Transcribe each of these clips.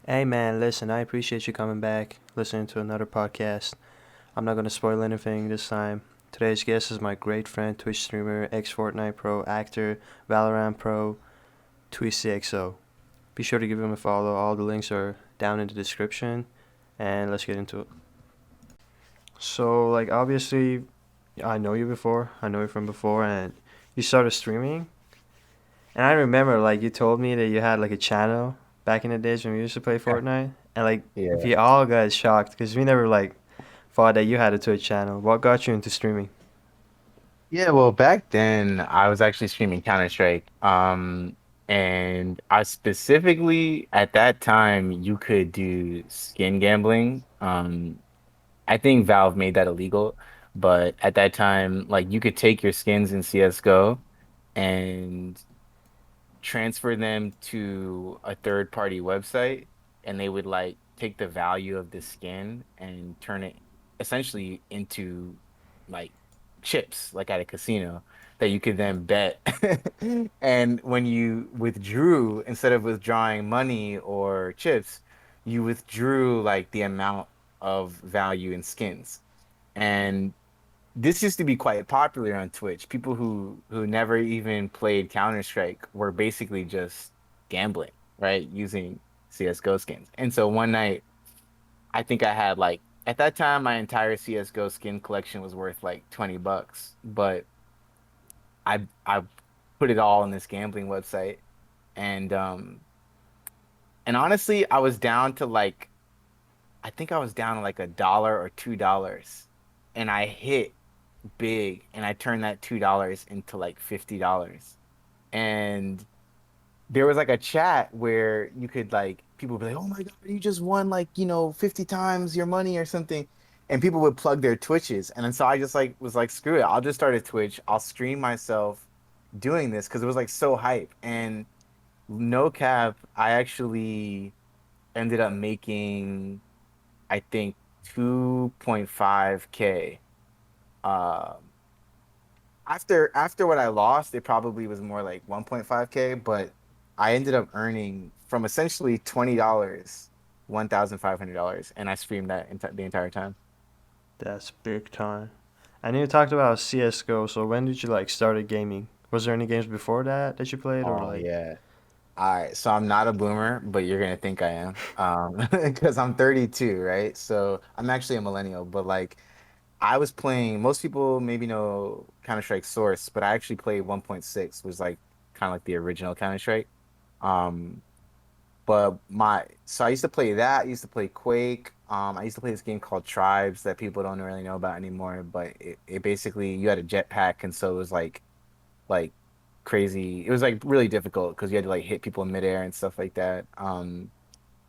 Hey man, listen, I appreciate you coming back, listening to another podcast. I'm not gonna spoil anything this time. Today's guest is my great friend, Twitch streamer, ex Fortnite pro, actor, Valorant pro, TWISTYXO. Be sure to give him a follow. All the links are down in the description, and let's get into it. So, like, obviously, I know you before. I know you from before, and you started streaming. And I remember, like, you told me that you had like a channel back in the days when we used to play Fortnite, and like, Yeah. we all got shocked because we never like thought that you had a Twitch channel. What got you into streaming? Yeah, well, back then I was actually streaming Counter-Strike. And I specifically at that time you could do skin gambling. I think Valve made that illegal, but at that time, like you could take your skins in CS:GO and transfer them to a third party website and they would like take the value of the skin and turn it essentially into like chips like at a casino that you could then bet. And when you withdrew, instead of withdrawing money or chips, you withdrew like the amount of value in skins. And this used to be quite popular on Twitch. People who never even played Counter-Strike were basically just gambling, right? Using CS:GO skins. And so one night, I think I had like at that time my entire CS:GO skin collection was worth like $20, but I put it all on this gambling website and and honestly, I was down to like I think I was down to like $1 or $2 and I hit big and I turned that $2 into like $50. And there was like a chat where you could like people would be like, "Oh my God, you just won like, 50 times your money or something." And people would plug their Twitches. And then so I just like was like, "Screw it. I'll just start a Twitch. I'll stream myself doing this because it was like so hype." And no cap, I actually ended up making I think 2.5K. Um after what I lost, it probably was more like 1.5K, but I ended up earning from essentially $20, $1,500, and I streamed that the entire time. That's big time. I knew you talked about CS:GO. So when did you like started gaming? Was there any games before that that you played, or Oh like? yeah. All right, so I'm not a boomer, but you're gonna think I am. Because I'm 32, right? So I'm actually a millennial, but like I was playing, most people maybe know Counter-Strike Source, but I actually played 1.6, was like kind of like the original Counter-Strike. Um, But so I used to play that. I used to play Quake. I used to play this game called Tribes that people don't really know about anymore. But it basically you had a jetpack, and so it was like crazy. It was like really difficult because you had to like hit people in midair and stuff like that.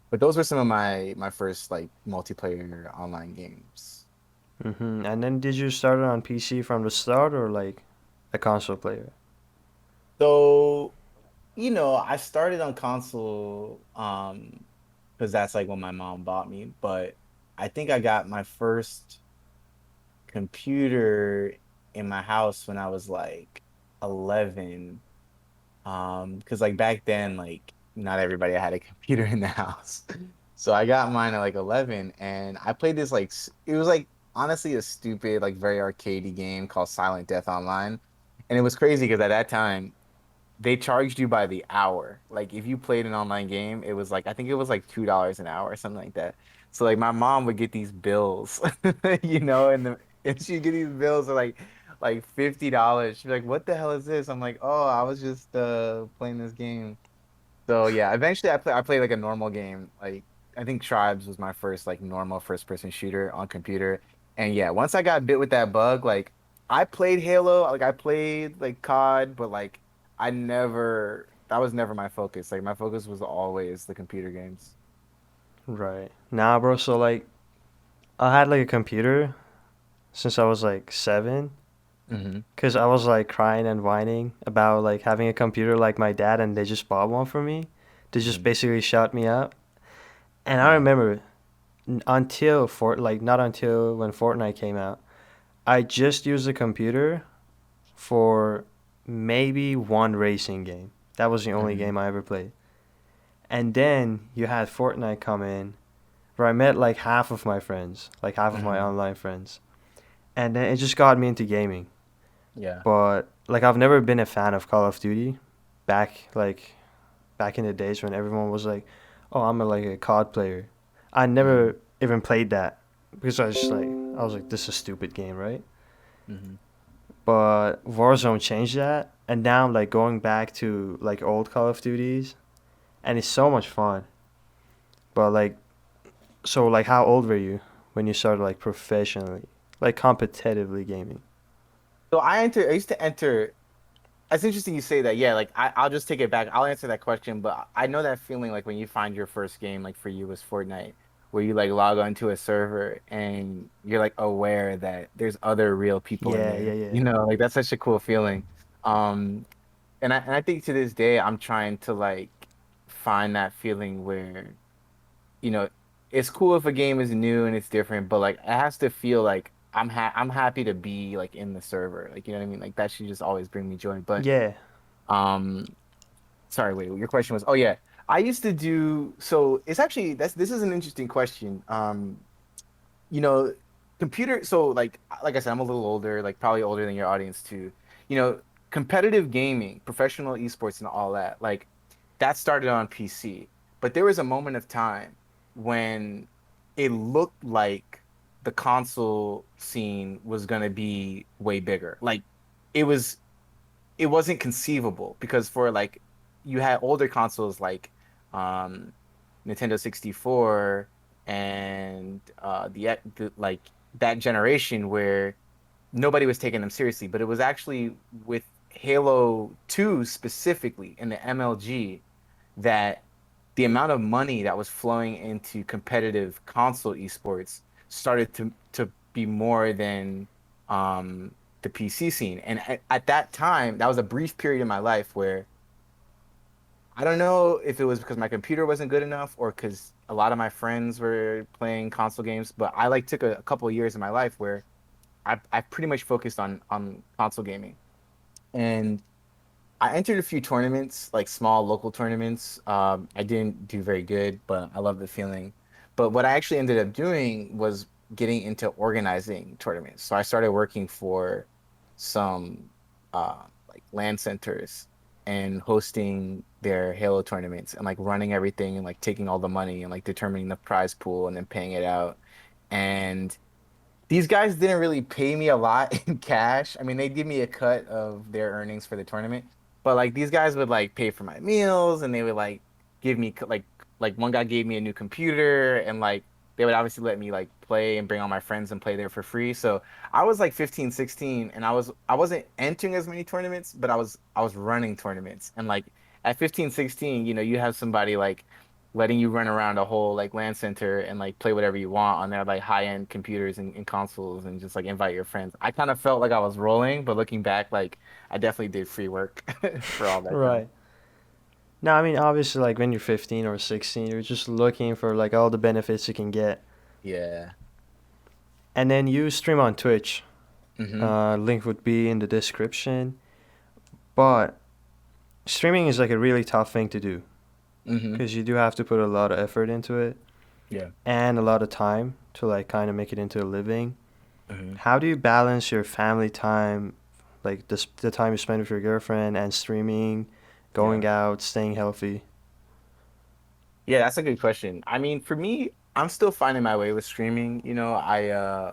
But those were some of my first like multiplayer online games. And then did you start it on PC from the start, or like a console player? So I started on console, because that's like when my mom bought me. But I think I got my first computer in my house when I was like 11. Because like back then, like not everybody had a computer in the house. So I got mine at like 11 and I played this like it was like honestly a stupid, like very arcadey game called Silent Death Online. And it was crazy because at that time they charged you by the hour. Like if you played an online game, it was like I think it was like $2 an hour or something like that. So like my mom would get these bills, and she'd get these bills of like $50. She'd be like, "What the hell is this?" I'm like, "Oh, I was just playing this game." So yeah, eventually I played like a normal game. Like I think Tribes was my first like normal first person shooter on computer. And yeah, once I got bit with that bug, like I played Halo, like I played like COD, but like that was never my focus. Like my focus was always the computer games. Right. Nah, bro. So like, I had like a computer since I was like 7, Hmm. cause I was like crying and whining about like having a computer like my dad, and they just bought one for me. They just Hmm. basically shut me up. And I Yeah. remember until not until when Fortnite came out, I just used the computer for maybe one racing game. That was the only Hmm. game I ever played. And then you had Fortnite come in, where I met like half of my friends, like half of my Hmm. online friends. And then it just got me into gaming. Yeah. But like I've never been a fan of Call of Duty back in the days when everyone was like, "Oh, I'm like a COD player." I Hmm. never even played that because I was like, "This is a stupid game, right?" Hmm. But Warzone changed that, and now I'm like going back to like old Call of Duties, and it's so much fun. But like, so like, how old were you when you started like professionally, like competitively gaming? So I used to enter. It's interesting you say that. Yeah, like I'll just take it back. I'll answer that question, but I know that feeling like when you find your first game, like for you was Fortnite, where you like log onto a server and you're like aware that there's other real people in Yeah, yeah, there. yeah, You know, like that's such a cool feeling. Um, and I think to this day I'm trying to like find that feeling where, you know, it's cool if a game is new and it's different, but like it has to feel like I'm happy to be like in the server. Like, you know what I mean? Like that should just always bring me joy. But yeah, um, sorry, wait, your question was, oh yeah, I used to do, so it's actually this is an interesting question. You know, computer, so like I said, I'm a little older, like probably older than your audience too. You know, competitive gaming, professional esports and all that, like that started on PC. But there was a moment of time when it looked like the console scene was going to be way bigger. Like it was it wasn't conceivable because for like you had older consoles like um Nintendo 64 and the like that generation where nobody was taking them seriously, but it was actually with Halo 2 specifically in the MLG that the amount of money that was flowing into competitive console esports started to be more than the PC scene. And at that time, that was a brief period in my life where I don't know if it was because my computer wasn't good enough or because a lot of my friends were playing console games, but I like took a couple of years in my life where I pretty much focused on console gaming. And I entered a few tournaments, like small local tournaments. I didn't do very good, but I love the feeling. But what I actually ended up doing was getting into organizing tournaments. So I started working for some like LAN centers and hosting their Halo tournaments and like running everything and like taking all the money and like determining the prize pool and then paying it out. And these guys didn't really pay me a lot in cash. I mean, they'd give me a cut of their earnings for the tournament, but like these guys would like pay for my meals and they would like give me like one guy gave me a new computer and like they would obviously let me like play and bring all my friends and play there for free. So I was like 15, 16 and I wasn't entering as many tournaments, but I was running tournaments. And like at 15, 16, you know, you have somebody like letting you run around a whole like LAN center and like play whatever you want on their like high-end computers and consoles and just like invite your friends. I kind of felt like I was rolling, but looking back, like I definitely did free work for all that time. right. No, I mean obviously like when you're 15 or 16, you're just looking for like all the benefits you can get, Yeah. and then you stream on Twitch. Hmm. Link would be in the description. But streaming is like a really tough thing to do Hmm. because you do have to put a lot of effort into it Yeah. and a lot of time to like kind of make it into a living. Hmm. How do you balance your family time, like the time you spend with your girlfriend and streaming, Yeah. going out, staying healthy? Yeah, that's a good question. I mean, for me, I'm still finding my way with streaming. You know, I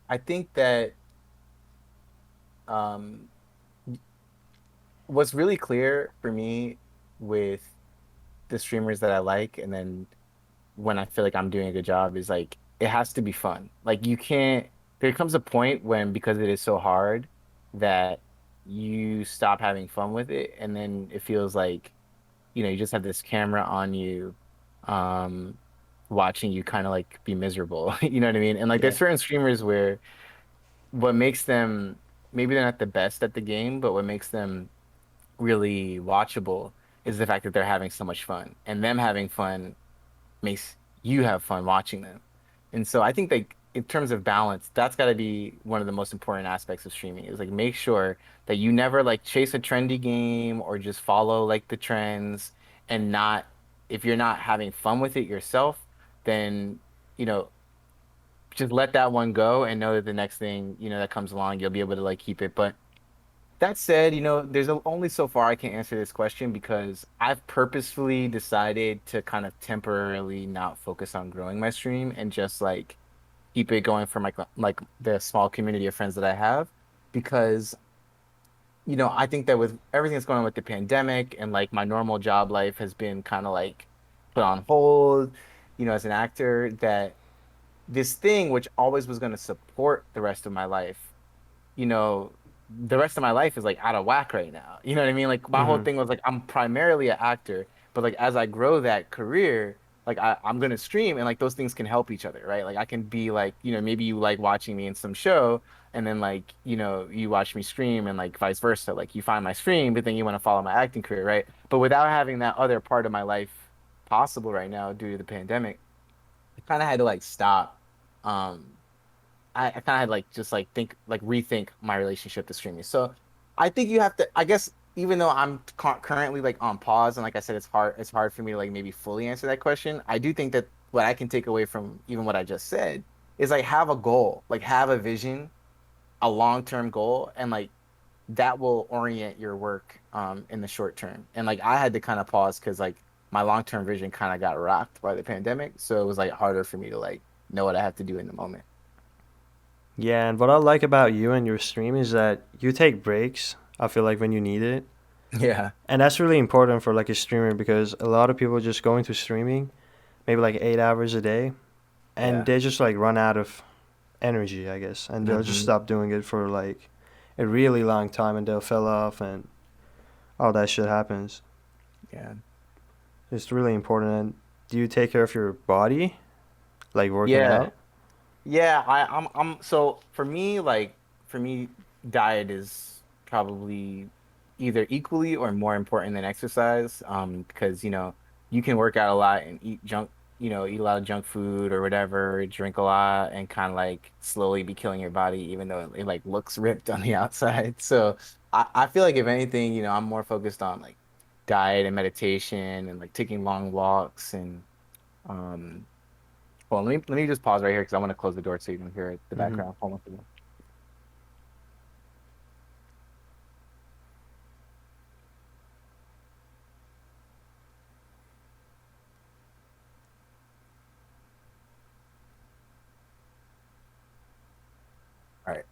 I think that um what's really clear for me with the streamers that I like and then when I feel like I'm doing a good job is like it has to be fun. Like you can't, there comes a point when because it is so hard that you stop having fun with it and then it feels like, you know, you just have this camera on you um watching you kind of like be miserable. You know what I mean? And like there's Yeah, certain streamers where what makes them maybe they're not the best at the game, but what makes them really watchable is the fact that they're having so much fun. And them having fun makes you have fun watching them. And so I think like in terms of balance, that's got to be one of the most important aspects of streaming is like make sure that you never like chase a trendy game or just follow like the trends and not if you're not having fun with it yourself, then you know, just let that one go and know that the next thing, that comes along, you'll be able to like keep it. But that said, there's only so far I can answer this question because I've purposefully decided to kind of temporarily not focus on growing my stream and just like keep it going for like the small community of friends that I have because I think that with everything that's going on with the pandemic and like my normal job life has been kind of like put on hold, as an actor that this thing which always was going to support the rest of my life the rest of my life is like out of whack right now. You know what I mean? Like my whole Mm-hmm. thing was like I'm primarily an actor, but like as I grow that career, like I'm gonna stream and like those things can help each other, right? Like I can be like, maybe you like watching me in some show and then like, you watch me stream and like vice versa. Like you find my stream, but then you want to follow my acting career, right? But without having that other part of my life possible right now due to the pandemic, I kind of had to like stop. Um, I kind of had like just like think like rethink my relationship to streaming. So I think you have to, I guess, even though I'm currently like on pause and like I said, it's hard for me to like maybe fully answer that question. I do think that what I can take away from even what I just said is like have a goal, like have a vision, a long-term goal, and like that will orient your work in the short term. And like I had to kind of pause because like my long-term vision kind of got rocked by the pandemic. So it was like harder for me to like know what I have to do in the moment. Yeah, and what I like about you and your stream is that you take breaks. I feel like when you need it, Yeah. and that's really important for like a streamer because a lot of people just go into streaming maybe like 8 hours a day, and Yeah. they just like run out of energy, I guess, and they'll just Hmm. stop doing it for like a really long time, and they'll fell off, and all that shit happens. Yeah. It's really important. And do you take care of your body, like working Yeah. out? Yeah. So for me, diet is probably either equally or more important than exercise. Because, you can work out a lot and eat a lot of junk food or whatever, drink a lot and kind of like slowly be killing your body, even though it like looks ripped on the outside. So I feel like if anything, I'm more focused on like diet and meditation and like taking long walks and, um, well, let me just pause right here because I want to close the door so you don't hear the Mm-hmm. background. Hold on for a minute. All right.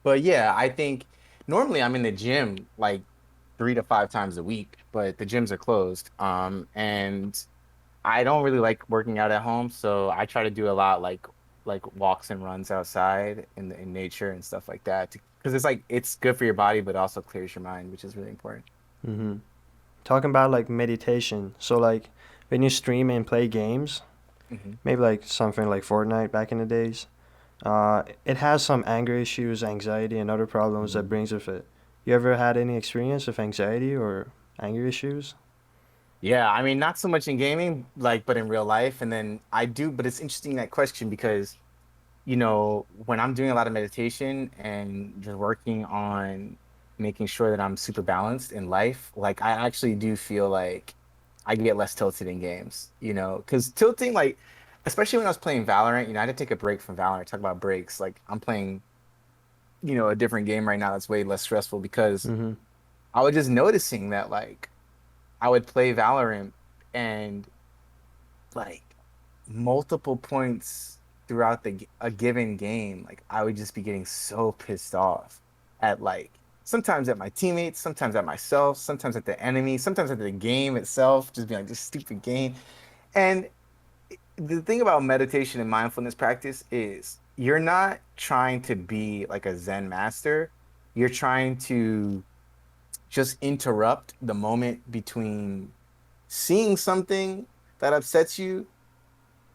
But yeah, I think normally I'm in the gym like 3 to 5 times a week, but the gyms are closed. And I don't really like working out at home, so I try to do a lot like walks and runs outside in nature and stuff like that because it's like it's good for your body, but also clears your mind, which is really important. Mm-hmm. Talking about like meditation. So like when you stream and play games, Hmm. maybe like something like Fortnite back in the days, it has some anger issues, anxiety, and other problems that Hmm. brings with it. You ever had any experience of anxiety or anger issues? Yeah, I mean, not so much in gaming, like, but in real life. And then I do, but it's interesting that question because when I'm doing a lot of meditation and just working on making sure that I'm super balanced in life, like I actually do feel like I get less tilted in games, because tilting, like, especially when I was playing Valorant, I had to take a break from Valorant, talk about breaks. Like I'm playing, a different game right now that's way less stressful because Mm-hmm. I was just noticing that like I would play Valorant and like multiple points throughout a given game, like I would just be getting so pissed off at like sometimes at my teammates, sometimes at myself, sometimes at the enemy, sometimes at the game itself, just being like this stupid game. And the thing about meditation and mindfulness practice is you're not trying to be like a Zen master. You're trying to just interrupt the moment between seeing something that upsets you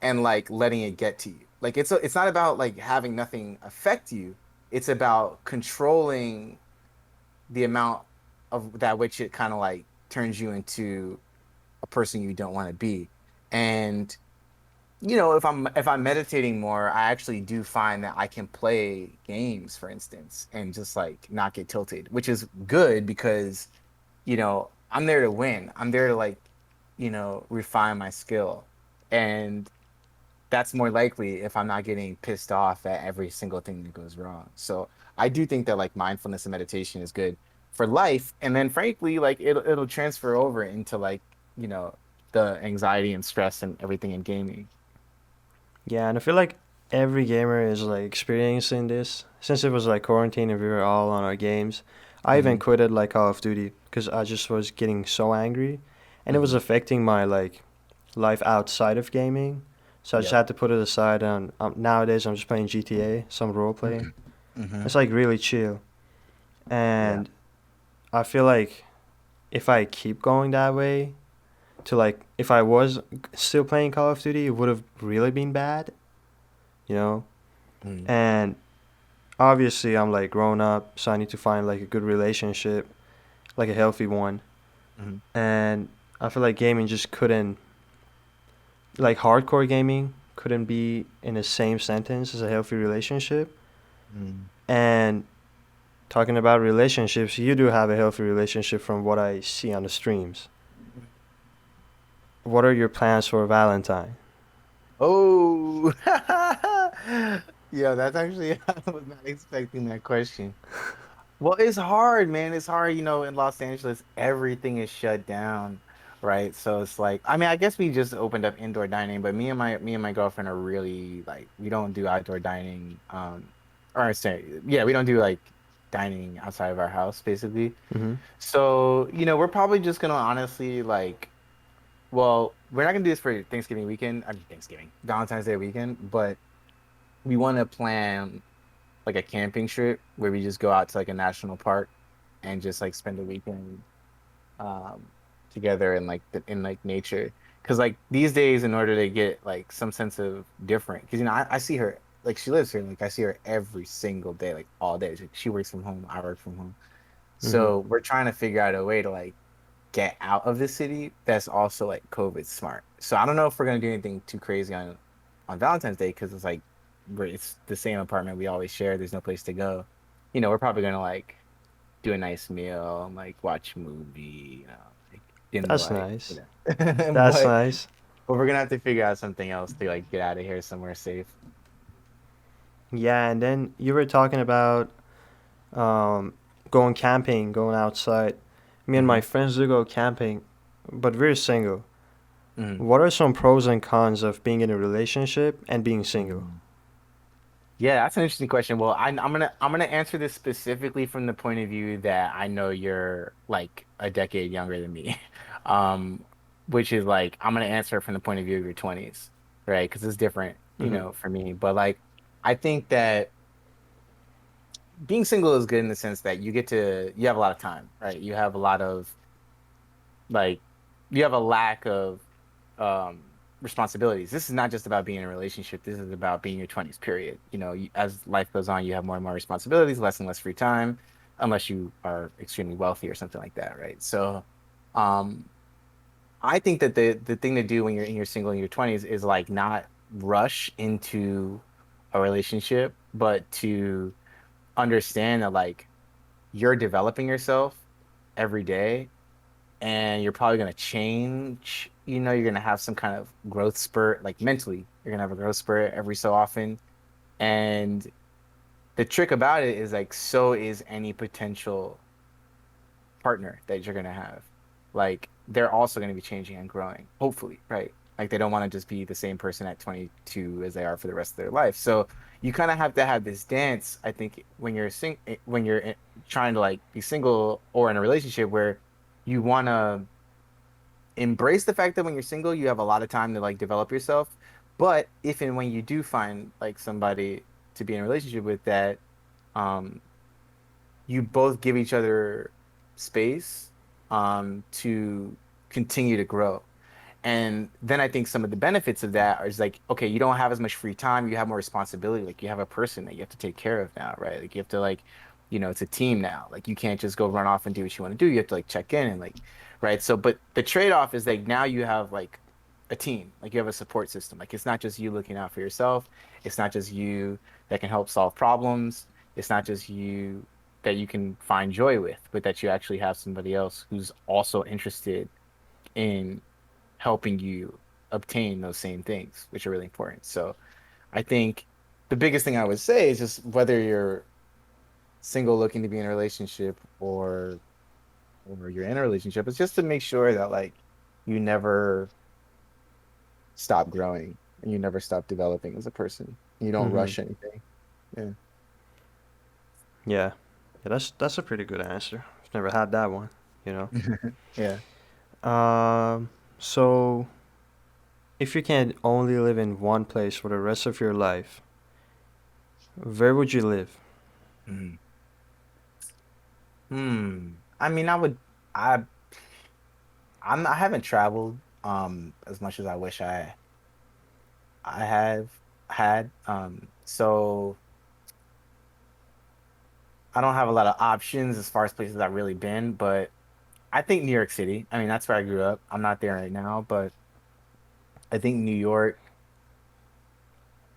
and like letting it get to you. Like it's not about like having nothing affect you. It's about controlling the amount of that which it kind of like turns you into a person you don't want to be. And if I'm meditating more, I actually do find that I can play games, for instance, and just like not get tilted, which is good because, I'm there to win. I'm there to like, refine my skill. And that's more likely if I'm not getting pissed off at every single thing that goes wrong. So I do think that like mindfulness and meditation is good for life. And then frankly, like it'll transfer over into like, you know, the anxiety and stress and everything in gaming. Yeah, and I feel like every gamer is like experiencing this since it was like quarantine and we were all on our games. I even Hmm. quitted like Call of Duty because I just was getting so angry, and it was Hmm. affecting my like life outside of gaming. So I just Yep. had to put it aside. And nowadays I'm just playing GTA, some role play. Hmm. Hmm. It's like really chill, Yeah. and I feel like if I keep going that way, to like if I was still playing Call of Duty, it would have really been bad, you know. Hmm. And obviously I'm like grown up, so I need to find like a good relationship, like a healthy one. Hmm. And I feel like gaming just couldn't, like hardcore gaming couldn't be in the same sentence as a healthy relationship. Hmm. And talking about relationships, you do have a healthy relationship from what I see on the streams. What are your plans for Valentine? Oh, yeah, that's actually, I was not expecting that question. Well, it's hard, man. It's hard, in Los Angeles, everything is shut down, right? So it's like, I mean, I guess we just opened up indoor dining, but me and my girlfriend are really like, we don't do outdoor dining. Or say, yeah, we don't do like dining outside of our house, basically. Mm-hmm. So, we're probably just gonna honestly like, well, we're not gonna do this for Thanksgiving weekend. I mean, Thanksgiving, Valentine's Day weekend, but we want to plan like a camping trip where we just go out to like a national park and just like spend a weekend um together in like in like nature. Because like these days, in order to get like some sense of different, because I see her like she lives here, and like I see her every single day, like all day. She works from home, I work from home. Mm-hmm. So we're trying to figure out a way to like get out of the city that's also like COVID smart. So I don't know if we're gonna do anything too crazy on Valentine's Day because it's like it's the same apartment we always share. There's no place to go. We're probably gonna like do a nice meal and like watch a movie, like dim the That's light, nice. That's but nice. we're gonna have to figure out something else to like get out of here somewhere safe. Yeah, and then you were talking about um, going camping, going outside. Me and my Hmm. friends do go camping, but we're single. Hmm. What are some pros and cons of being in a relationship and being single? Hmm. Yeah, that's an interesting question. Well, I'm gonna answer this specifically from the point of view that I know you're like a decade younger than me, um, which is like I'm gonna answer it from the point of view of your 20s, right? Because it's different, Mm-hmm. for me. But like, I think that being single is good in the sense that you have a lot of time, right? You have a lot of like you have a lack of responsibilities. This is not just about being in a relationship. This is about being in your 20s, period. As life goes on, you have more and more responsibilities, less and less free time, unless you are extremely wealthy or something like that, right? So, um, I think that the thing to do when you're single in your 20s is like not rush into a relationship, but to understand that like you're developing yourself every day and you're probably going to change. You're going to have some kind of growth spurt, like mentally, you're going to have a growth spurt every so often. And the trick about it is like, so is any potential partner that you're going to have. Like, they're also going to be changing and growing, hopefully, right? Like, they don't want to just be the same person at 22 as they are for the rest of their life. So, you kind of have to have this dance, I think, when you're trying to like be single or in a relationship where you want to embrace the fact that when you're single, you have a lot of time to like develop yourself. But if and when you do find like somebody to be in a relationship with that, um, you both give each other space, to continue to grow. And then I think some of the benefits of that is like, okay, you don't have as much free time, you have more responsibility. Like you have a person that you have to take care of now, right? Like you have to like, it's a team now. Like you can't just go run off and do what you want to do. You have to like check in and like, right? So, but the trade-off is like now you have like a team, like you have a support system. Like it's not just you looking out for yourself. It's not just you that can help solve problems. It's not just you that you can find joy with, but that you actually have somebody else who's also interested in helping you obtain those same things, which are really important. So I think the biggest thing I would say is just whether you're single looking to be in a relationship or you're in a relationship, is just to make sure that like you never stop growing and you never stop developing as a person. You don't Mm-hmm. rush anything. Yeah. Yeah. Yeah, that's a pretty good answer. I've never had that one, you know. Yeah. So if you can only live in one place for the rest of your life, where would you live? Mm. I mean, I I haven't traveled as much as I wish I have had. So I don't have a lot of options as far as places I've really been, but I think New York City. I mean, that's where I grew up. I'm not there right now, but I think New York,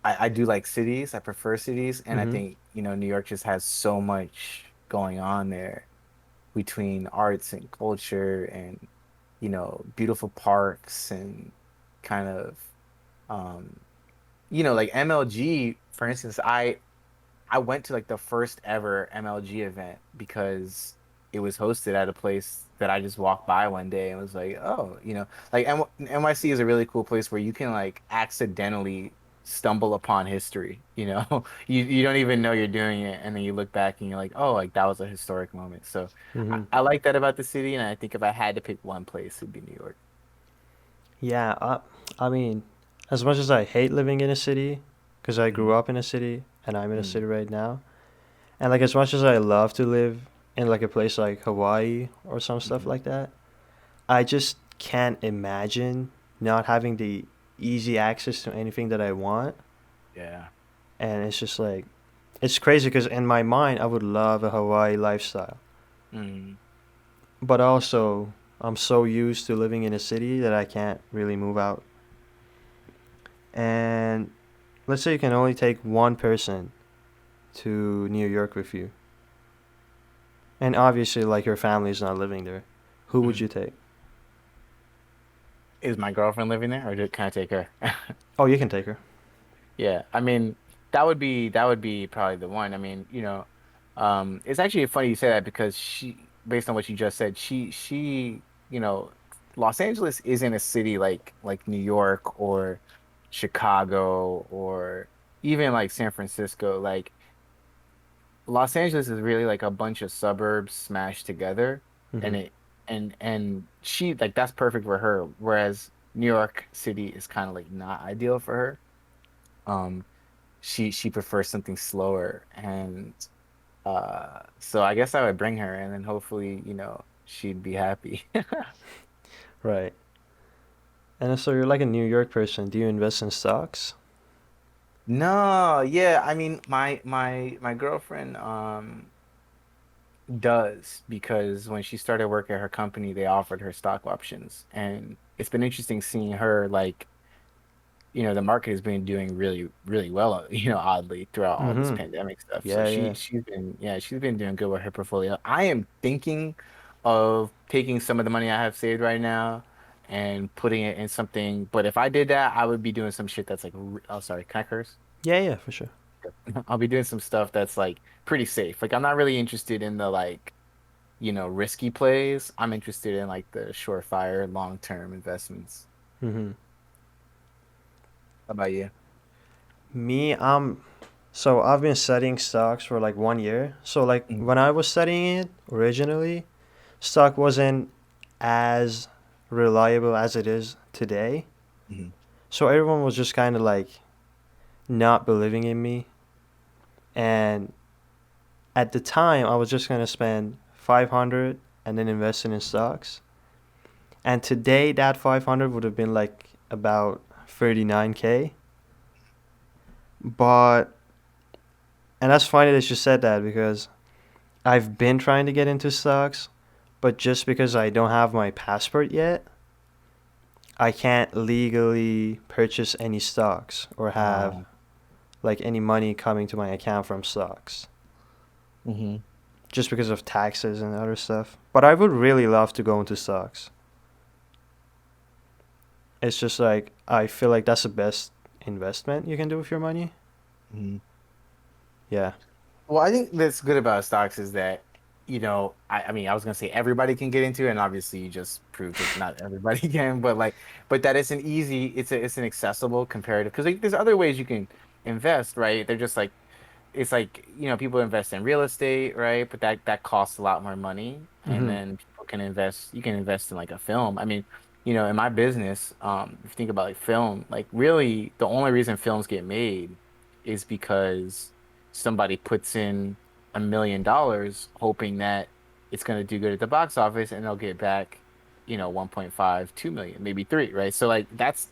I do like cities. I prefer cities. And I Mm-hmm. think, New York just has so much going on there between arts and culture and, beautiful parks and kind of, um, like MLG, for instance, I went to like the first ever MLG event because it was hosted at a place that I just walked by one day and was like, oh, like NYC is a really cool place where you can like accidentally stumble upon history, you know? You don't even know you're doing it and then you look back and you're like, oh, like that was a historic moment. So I, Mm-hmm. I like that about the city, and I think if I had to pick one place, it'd be New York. Yeah, I mean, as much as I hate living in a city, because I grew Mm, up in a city and I'm in a mm, city right now, and like as much as I love to live in like a place like Hawaii or some stuff mhm. like that, I just can't imagine not having the easy access to anything that I want. Yeah. And it's just like, it's crazy because in my mind, I would love a Hawaii lifestyle. Mm, But also, I'm so used to living in a city that I can't really move out. And let's say you can only take one person to New York with you. And obviously, like your family's not living there. Who would mm. you take? Is my girlfriend living there, or can I take her? Oh, you can take her. Yeah, I mean that would be probably the one. I mean, it's actually funny you say that because based on what you just said, Los Angeles isn't a city like New York or Chicago or even like San Francisco. Like Los Angeles is really like a bunch of suburbs smashed together, Mm-hmm. and she like that's perfect for her, whereas New York City is kind of like not ideal for her. Um, she prefers something slower, and so I guess I would bring her, and then hopefully she'd be happy. Right. And so you're like a New York person. Do you invest in stocks? No, yeah, I mean my girlfriend does, because when she started work at her company they offered her stock options, and it's been interesting seeing her like the market has been doing really, really well, oddly throughout all this Mm-hmm. pandemic stuff. So Yeah, yeah. she's been doing good with her portfolio. I am thinking of taking some of the money I have saved right now and putting it in something. But if I did that, I would be doing some shit that's like, oh, sorry, can I curse? Yeah, yeah, for sure. I'll be doing some stuff that's like pretty safe. Like I'm not really interested in the like, risky plays. I'm interested in like the surefire long-term investments. Mm-hmm. How about you? Me, so I've been studying stocks for like 1 year. So like Mm, when I was studying it originally, stock wasn't as reliable as it is today. mhm. So everyone was just kind of like not believing in me. And at the time, I was just gonna spend 500 and then invest it in stocks. And today, that 500 would have been like about 39K. But and that's funny that you said that because I've been trying to get into stocks, but just because I don't have my passport yet, I can't legally purchase any stocks or have Uh, like any money coming to my account from stocks hmm just because of taxes and other stuff. But I would really love to go into stocks. It's just like I feel like that's the best investment you can do with your money. hmm Yeah. Well, I think that's good about stocks is that, I mean, I was gonna say everybody can get into it, and obviously you just proved that not everybody can, but but that it's an easy, it's an accessible comparative because like, there's other ways you can invest, right? They're just like it's like people invest in real estate, right? But that costs a lot more money, and Mhm. then people can invest, you can invest in like a film. I mean, in my business, if you think about like film, like really the only reason films get made is because somebody puts in $1 million hoping that it's going to do good at the box office and they'll get back 1.5, 2 million, maybe three, right? So like that's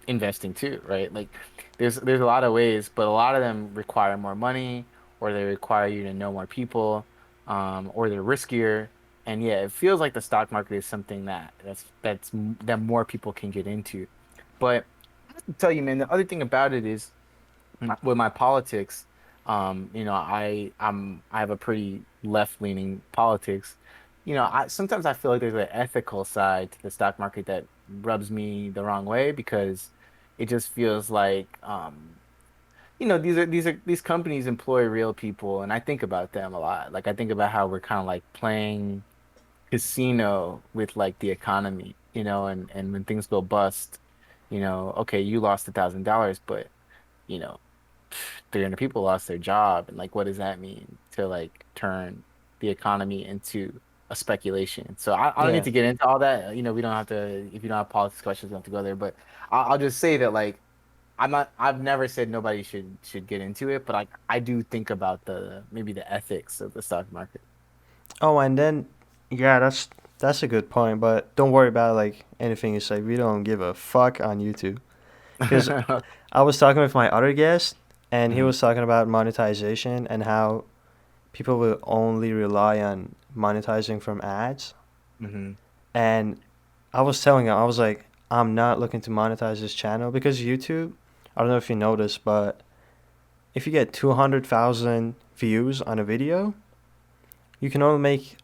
investing too, right? Like there's a lot of ways, but a lot of them require more money, or they require you to know more people, or they're riskier. And yeah, it feels like the stock market is something that more people can get into. But I have to tell you, man, the other thing about it is with my politics, I have a pretty left-leaning politics. I sometimes I feel like there's an ethical side to the stock market that rubs me the wrong way because it just feels like these companies employ real people, and I think about them a lot. Like I think about how we're kind of like playing casino with like the economy, and when things go bust, okay, you lost $1,000, but you know 300 people lost their job, and like what does that mean to like turn the economy into a speculation? So I don't need Yeah. to get into all that. We don't have to, if you don't have politics questions, we don't have to go there. But I'll just say that like I've never said nobody should get into it, but I do think about the maybe the ethics of the stock market. Oh, and then yeah, that's a good point, but don't worry about like anything you say. We don't give a fuck on YouTube. Cuz I was talking with my other guest and he hmm was talking about monetization and how people will only rely on monetizing from ads. hmm And I was telling him, I was like, I'm not looking to monetize this channel because YouTube, I don't know if you noticed, but if you get 200,000 views on a video, you can only make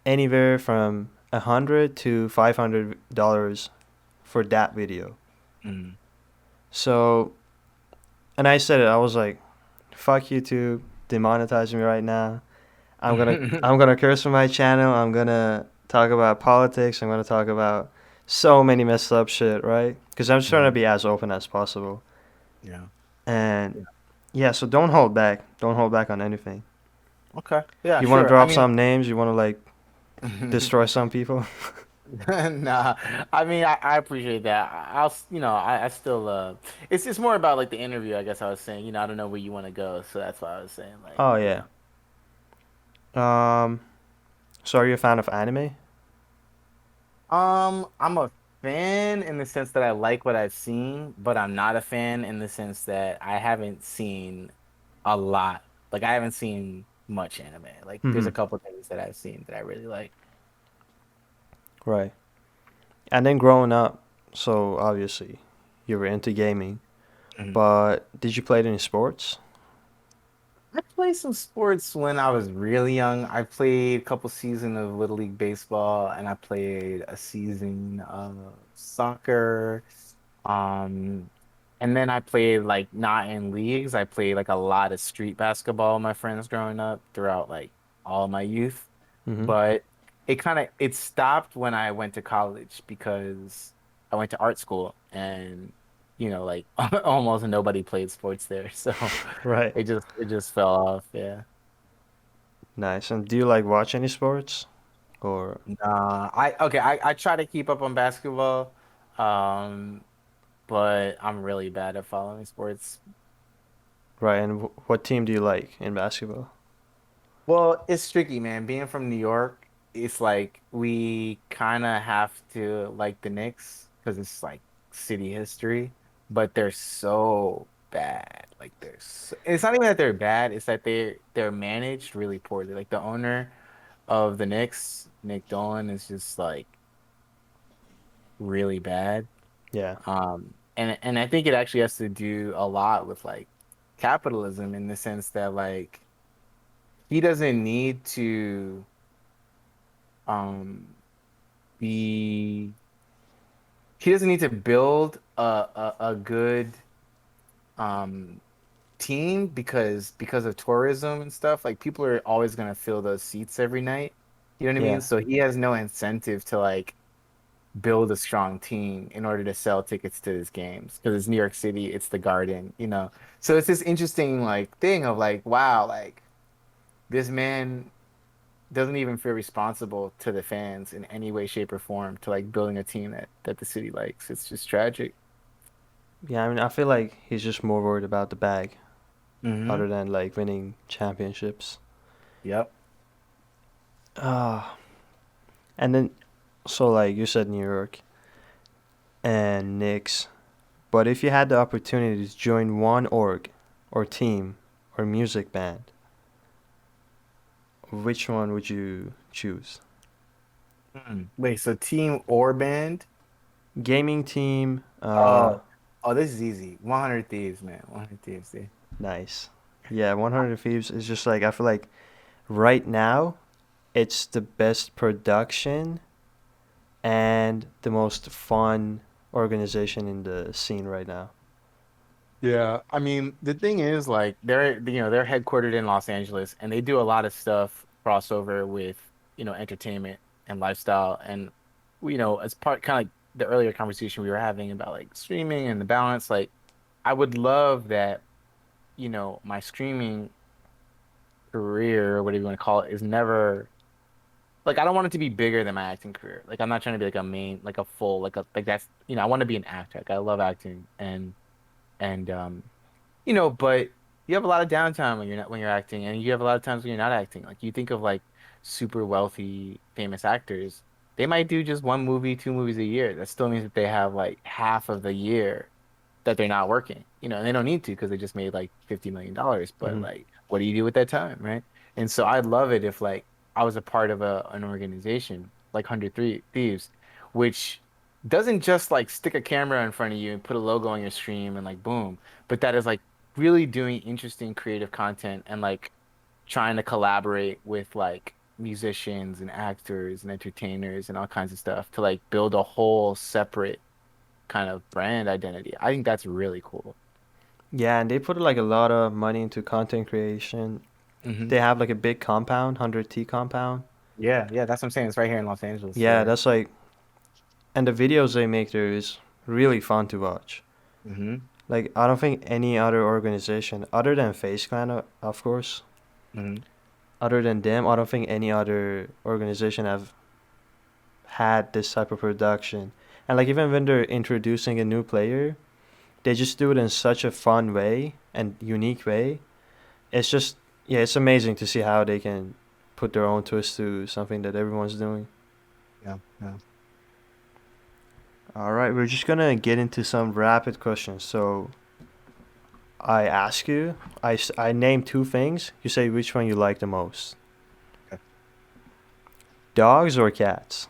anywhere from 100 to $500 for that video. hmm So, and I said it, I was like, fuck YouTube, demonetize me right now. I'm gonna curse on my channel. I'm gonna talk about politics. I'm gonna talk about so many messed up shit, right? Because I'm just trying to hmm be as open as possible. Yeah. And yeah, so don't hold back. Don't hold back on anything. Okay. Yeah, You want to sure. I drop mean, some names? You want to like destroy some people? nah, I mean, I appreciate that. I still, it's just more about like the interview, I guess I was saying, I don't know where you want to go. So that's why I was saying, like, Oh yeah. Um. So are you a fan of anime? I'm a fan in the sense that I like what I've seen, but I'm not a fan in the sense that I haven't seen a lot. Like, I haven't seen much anime. Like, there's Mm-hmm. a couple things that I've seen that I really like. Right. And then growing up, so obviously you were into gaming, but did you play any sports? I played some sports when I was really young. I played a couple seasons of Little League Baseball and I played a season of soccer. Um, and then I played like not in leagues. I played like a lot of street basketball with my friends growing up throughout like all of my youth. Mm-hmm. But it stopped when I went to college because I went to art school and like almost nobody played sports there. So Right. it just fell off. Yeah. Nice. And do you like watch any sports? Or I try to keep up on basketball, um, but I'm really bad at following sports. right, and what team do you like in basketball? Well, it's tricky, man. Being from New York, it's like we kind of have to like the Knicks because it's like city history, but they're so bad. Like it's not even that they're bad, it's that they're managed really poorly. Like the owner of the Knicks, Nick Dolan, is just like really bad. Yeah. And I think it actually has to do a lot with like capitalism in the sense that like he doesn't need to um be he doesn't need to build a good um team because of tourism and stuff. Like people are always gonna fill those seats every night. You know what I mean? Yeah. So he has no incentive to like build a strong team in order to sell tickets to his games because it's New York City, it's the Garden, you know. So it's this interesting like thing of like, wow, like this man doesn't even feel responsible to the fans in any way, shape, or form to like building a team that the city likes. It's just tragic. Yeah, I mean, I feel like he's just more worried about the bag Hmm. other than like winning championships. Yep. Ah, and then so like you said New York and Knicks, but if you had the opportunity to join one org or team or music band, which one would you choose? Wait, so team or band? Gaming team, Oh, oh, this is easy. 100 Thieves, man. 100 Thieves, dude. nice. Yeah, 100 Thieves is just like I feel like right now it's the best production and the most fun organization in the scene right now. Yeah, I mean, the thing is, like, they're headquartered in Los Angeles, and they do a lot of stuff crossover with, entertainment and lifestyle, and as part kind of like the earlier conversation we were having about like streaming and the balance. Like, I would love that, my streaming career, or whatever you want to call it, is never like I don't want it to be bigger than my acting career. Like, I'm not trying to be like a main, like a full, like that's, I want to be an actor. Like, I love acting, and but you have a lot of downtime when you're acting, and you have a lot of times when you're not acting. Like you think of like super wealthy, famous actors, they might do just one movie, two movies a year. That still means that they have like half of the year that they're not working, and they don't need to because they just made like $50 million. But Hmm. like, what do you do with that time, right? And so I'd love it if like I was a part of an organization like 103 Thieves, which doesn't just like stick a camera in front of you and put a logo on your stream and like boom, but that is like really doing interesting creative content and like trying to collaborate with like musicians and actors and entertainers and all kinds of stuff to like build a whole separate kind of brand identity. I think that's really cool. Yeah, and they put like a lot of money into content creation. Hmm. They have like a big compound, 100T compound. Yeah, yeah, that's what I'm saying. It's right here in Los Angeles. Yeah, Where, that's like, and the videos they make there is really fun to watch. hmm Like, I don't think any other organization, other than Face Clan, of course, hmm other than them, I don't think any other organization have had this type of production. And like, even when they're introducing a new player, they just do it in such a fun way and unique way. It's just, yeah, it's amazing to see how they can put their own twist to something that everyone's doing. yeah, yeah. All right, we're just gonna get into some rapid questions. So I ask you, I name two things. You say which one you like the most. Okay. Dogs or cats?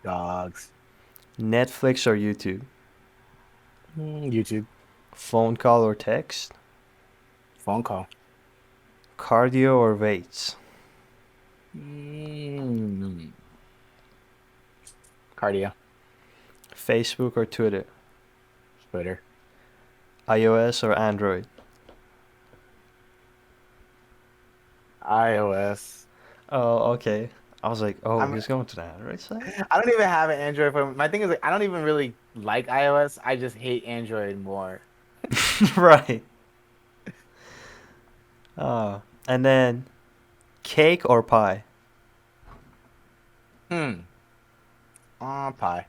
Dogs. Netflix or YouTube? YouTube. Phone call or text? Phone call. Cardio or weights? Mm, Cardio. Facebook or Twitter? Twitter. iOS or Android? iOS. Oh, okay. I was like, oh, I'm he's going to the Android side? I don't even have an Android phone. My thing is like I don't even really like iOS. I just hate Android more. Right. Uh, and then cake or pie? Hmm. Pie.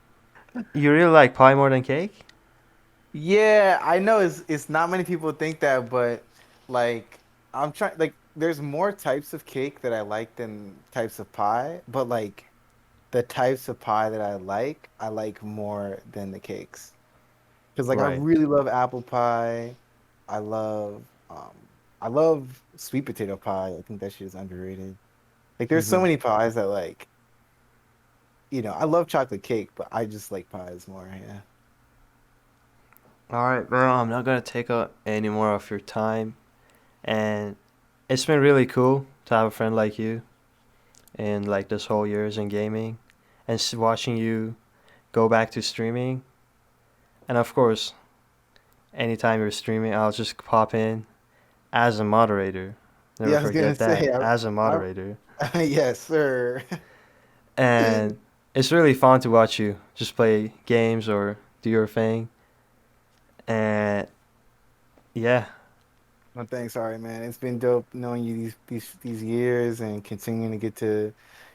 You really like pie more than cake? Yeah, I know it's not many people think that, but like I'm trying like there's more types of cake that I like than types of pie, but like the types of pie that I like more than the cakes. Because like I Right. really love apple pie. I love sweet potato pie. I think that shit is underrated. Like there's so Mm-hmm. many pies that like, I love chocolate cake, but I just like pies more, yeah. All right, bro. I'm not gonna take up any more of your time, and it's been really cool to have a friend like you, and like this whole years in gaming, and watching you go back to streaming. And of course, anytime you're streaming, I'll just pop in as a moderator. Never Yeah, I was gonna forget that, say, as a I moderator. yes, sir. And it's really fun to watch you just play games or do your thing. And yeah. Well, thanks, all right, man. It's been dope knowing you these years and continuing to get to,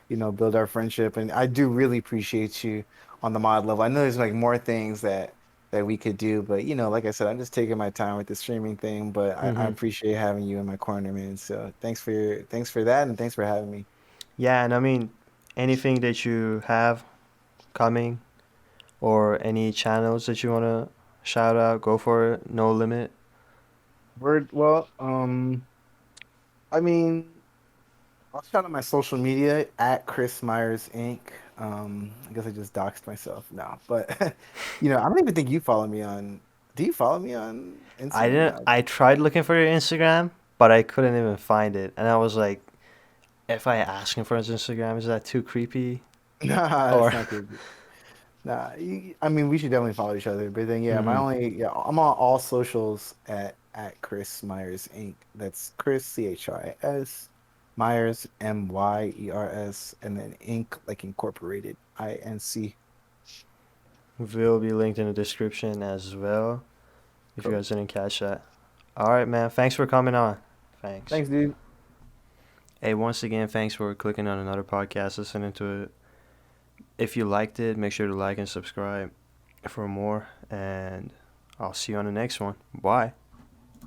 build our friendship. And I do really appreciate you on the mod level. I know there's like more things that we could do, but like I said, I'm just taking my time with the streaming thing. But I hmm appreciate having you in my corner, man. So thanks for that, and thanks for having me. Yeah, and I mean, anything that you have coming or any channels that you want to shout out, go for it. No limit. Word, well, I mean. I'll shout out my social media at Chris Myers Inc. I guess I just doxed myself now, but I don't even think you follow me on. Do you follow me on I Instagram? didn't. No, I tried looking for your Instagram, but I couldn't even find it. And I was like, if I ask him for his Instagram, is that too creepy? nah, that's Or, not creepy. Nah, I mean we should definitely follow each other. But then yeah, hmm I'm on all socials at Chris Myers Inc. That's Chris Chris Myers Myers, and then Inc. like incorporated Inc. will be linked in the description as well. If you Cool. guys didn't catch that. All right, man. Thanks for coming on. Thanks. Thanks, dude. Hey, once again, thanks for clicking on another podcast, listening to it. If you liked it, make sure to like and subscribe for more. And I'll see you on the next one. Bye.